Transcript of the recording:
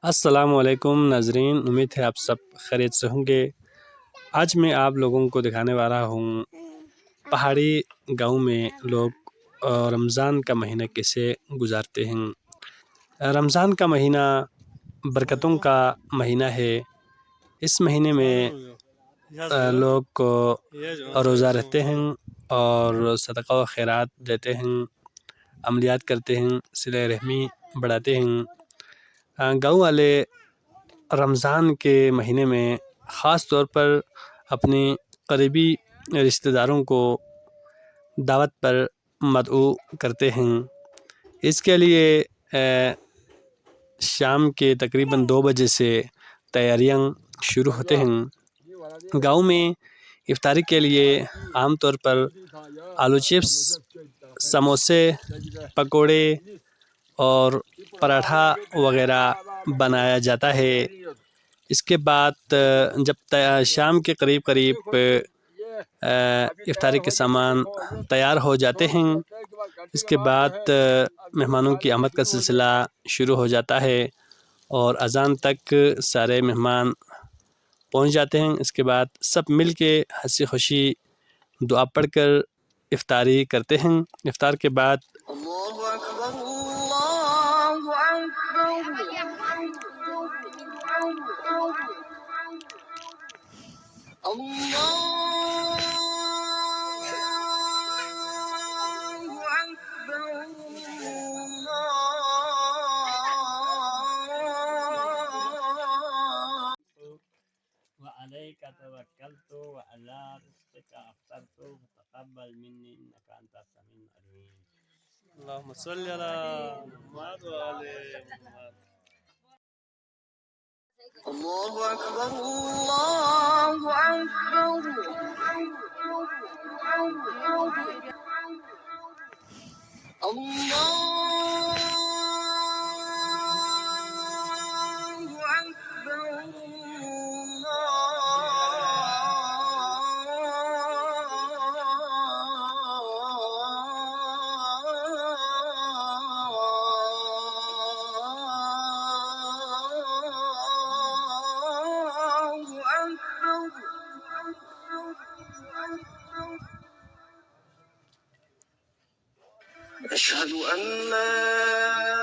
अस्सलामुअलैकुम नाजरीन, उम्मीद है आप सब खैरियत से होंगे। आज मैं आप लोगों को दिखाने वाला हूँ पहाड़ी गांव में लोग रमज़ान का महीना कैसे गुजारते हैं। रमज़ान का महीना बरकतों का महीना है। इस महीने में लोग को रोज़ा रखते हैं और सदका व खैरात देते हैं, अमलियात करते हैं, सिले रहमी बढ़ाते हैं। गाँव वाले रमज़ान के महीने में ख़ास तौर पर अपने करीबी रिश्तेदारों को दावत पर मदऊ करते हैं। इसके लिए शाम के तकरीबन 2 बजे से तैयारियां शुरू होते हैं। गांव में इफ्तारी के लिए आमतौर पर आलू चिप्स, समोसे, पकोड़े और पराठा वगैरह बनाया जाता है। इसके बाद जब शाम के करीब करीब इफ्तारी के सामान तैयार हो जाते हैं, इसके बाद मेहमानों की आमद का सिलसिला शुरू हो जाता है और अज़ान तक सारे मेहमान पहुंच जाते हैं। इसके बाद सब मिल के हंसी खुशी दुआ पढ़कर इफ्तारी करते हैं। इफ्तार के बाद وعليك توكلت وعلى رزقك أفطرت فتقبل مني إنك أنت السميع العليم. اللهم صل على محمد وآل محمد. الله أكبر الله أكبر الله أشهد أن لا